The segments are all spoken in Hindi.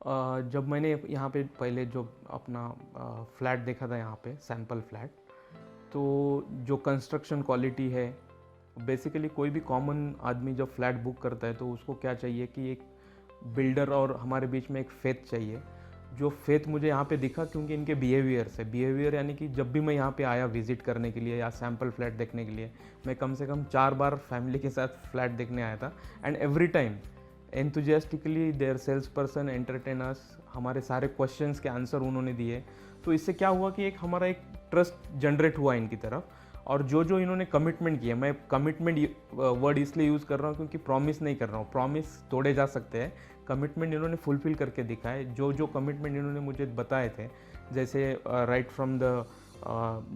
जब मैंने यहाँ पे पहले जो अपना फ्लैट देखा था यहाँ पे सैंपल फ्लैट, तो जो कंस्ट्रक्शन क्वालिटी है, बेसिकली कोई भी कॉमन आदमी जब फ्लैट बुक करता है तो उसको क्या चाहिए कि एक बिल्डर और हमारे बीच में एक फेथ चाहिए। जो फेथ मुझे यहाँ पे दिखा क्योंकि इनके बिहेवियर यानी कि जब भी मैं यहाँ पे आया विज़िट करने के लिए या सैम्पल फ्लैट देखने के लिए, मैं कम से कम 4 बार फैमिली के साथ फ्लैट देखने आया था। And every time enthusiastically their sales person entertain us, हमारे सारे क्वेश्चंस के आंसर उन्होंने दिए। तो इससे क्या हुआ कि एक हमारा एक ट्रस्ट जनरेट हुआ इनकी तरफ। और जो जो इन्होंने कमिटमेंट किया, मैं कमिटमेंट वर्ड इसलिए यूज़ कर रहा हूँ क्योंकि प्रॉमिस नहीं कर रहा हूँ, प्रॉमिस तोड़े जा सकते हैं, कमिटमेंट इन्होंने फुलफिल करके दिखाए। जो जो कमिटमेंट इन्होंने मुझे बताए थे, जैसे राइट फ्रॉम द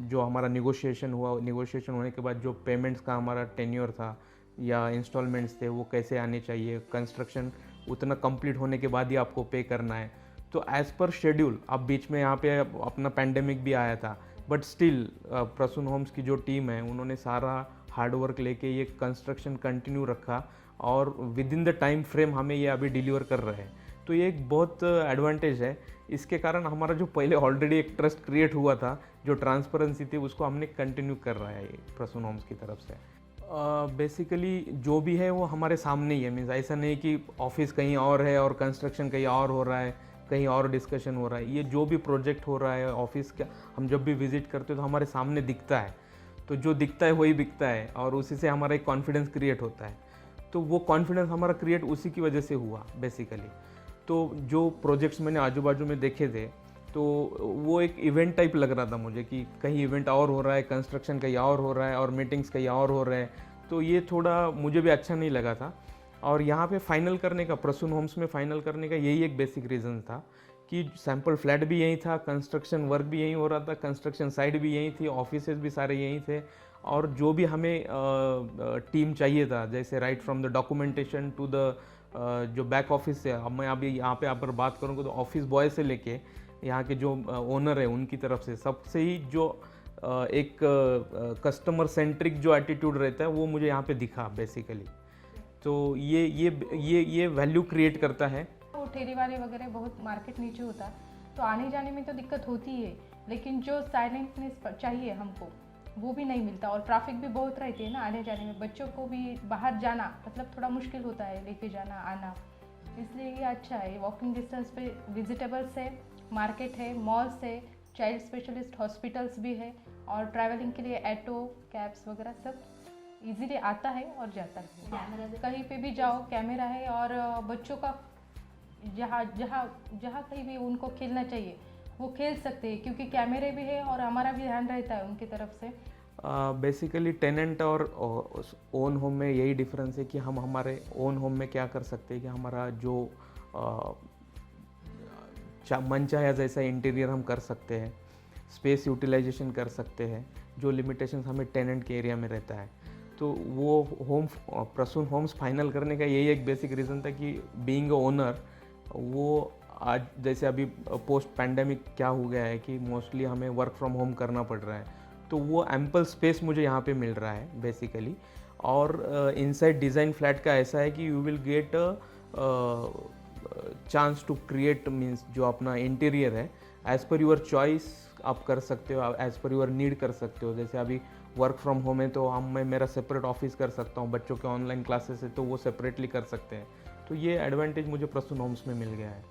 जो हमारा निगोशिएशन हुआ, निगोशिएशन होने के बाद जो पेमेंट्स का हमारा टेन्योर था या इंस्टॉलमेंट्स थे वो कैसे आने चाहिए, कंस्ट्रक्शन उतना कंप्लीट होने के बाद ही आपको पे करना है। तो एज़ पर शेड्यूल, अब बीच में यहाँ पे अपना पैंडेमिक भी आया था, बट स्टिल प्रसून होम्स की जो टीम है उन्होंने सारा हार्डवर्क लेके ये कंस्ट्रक्शन कंटिन्यू रखा और with in the time frame हमें ये अभी डिलीवर कर रहे हैं। तो ये एक बहुत एडवांटेज है। इसके कारण हमारा जो पहले ऑलरेडी एक ट्रस्ट क्रिएट हुआ था, जो ट्रांसपेरेंसी थी, उसको हमने कंटिन्यू कर रहा है ये प्रसून होम्स की तरफ से। बेसिकली जो भी है वो हमारे सामने ही है। मीन्स ऐसा नहीं कि ऑफिस कहीं और है और कंस्ट्रक्शन कहीं और हो रहा है, कहीं और डिस्कशन हो रहा है। ये जो भी प्रोजेक्ट हो रहा है ऑफिस का, हम जब भी विजिट करते हैं तो हमारे सामने दिखता है। तो जो दिखता है वही बिकता है और उसी से हमारा एक कॉन्फिडेंस क्रिएट होता है। तो वो कॉन्फिडेंस हमारा क्रिएट उसी की वजह से हुआ बेसिकली। तो जो प्रोजेक्ट्स मैंने आजू बाजू में देखे थे, तो वो एक इवेंट टाइप लग रहा था मुझे कि कहीं इवेंट और हो रहा है, कंस्ट्रक्शन कहीं और हो रहा है और मीटिंग्स कहीं और हो रहे हैं। तो ये थोड़ा मुझे भी अच्छा नहीं लगा था। और यहाँ पे फाइनल करने का, प्रसून होम्स में फाइनल करने का यही एक बेसिक रीज़न था कि सैम्पल फ्लैट भी यहीं था, कंस्ट्रक्शन वर्क भी यहीं हो रहा था, कंस्ट्रक्शन साइट भी यहीं थी, ऑफिसेज भी सारे यहीं थे। और जो भी हमें टीम चाहिए था, जैसे right from the documentation to the जो बैक ऑफिस है, अब मैं अभी यहाँ पे आप बात करूँगा तो ऑफिस बॉय से लेके यहाँ के जो ओनर है उनकी तरफ से सबसे ही जो एक कस्टमर सेंट्रिक जो एटीट्यूड रहता है वो मुझे यहाँ पे दिखा बेसिकली। तो ये वैल्यू क्रिएट करता है। वो ठेली वाले वगैरह बहुत मार्केट नीचे होता है तो आने जाने में तो दिक्कत होती है, लेकिन जो साइलेंटनेस चाहिए हमको वो भी नहीं मिलता। और ट्रैफिक भी बहुत रहती है ना आने जाने में, बच्चों को भी बाहर जाना मतलब थोड़ा मुश्किल होता है लेके जाना आना। इसलिए ये अच्छा है, वॉकिंग डिस्टेंस पे विजिटेबल्स है, मार्केट है, मॉल्स है, चाइल्ड स्पेशलिस्ट हॉस्पिटल्स भी है और ट्रैवलिंग के लिए ऑटो कैब्स वगैरह सब इजीली आता है और जाता है। कहीं पे भी जाओ कैमरा है और बच्चों का जहाँ जहाँ जहाँ कहीं भी उनको खेलना चाहिए वो खेल सकते हैं क्योंकि कैमरे भी है और हमारा भी ध्यान रहता है उनकी तरफ से। बेसिकली टेनेंट और ओन होम में यही डिफरेंस है कि हम हमारे ओन होम में क्या कर सकते हैं कि हमारा जो मन चाहे जैसा इंटीरियर हम कर सकते हैं, स्पेस यूटिलाइजेशन कर सकते हैं, जो लिमिटेशंस हमें टेनेंट के एरिया में रहता है। तो वो प्रसून होम्स फाइनल करने का यही एक बेसिक रीज़न था कि बीइंग अ ओनर, वो आज जैसे अभी पोस्ट पैंडेमिक क्या हो गया है कि मोस्टली हमें वर्क फ्रॉम होम करना पड़ रहा है, तो वो एम्पल स्पेस मुझे यहाँ पे मिल रहा है बेसिकली। और इनसाइड डिज़ाइन फ्लैट का ऐसा है कि you will get chance to create, means जो अपना इंटीरियर है एज़ पर यूर चॉइस आप कर सकते हो, एज़ पर यूर नीड कर सकते हो। जैसे अभी वर्क फ्रॉम होम है तो मैं मेरा सेपरेट ऑफिस कर सकता हूँ, बच्चों के ऑनलाइन क्लासेस है तो वो सेपरेटली कर सकते हैं। तो ये एडवांटेज मुझे प्रसून होम्स में मिल गया है।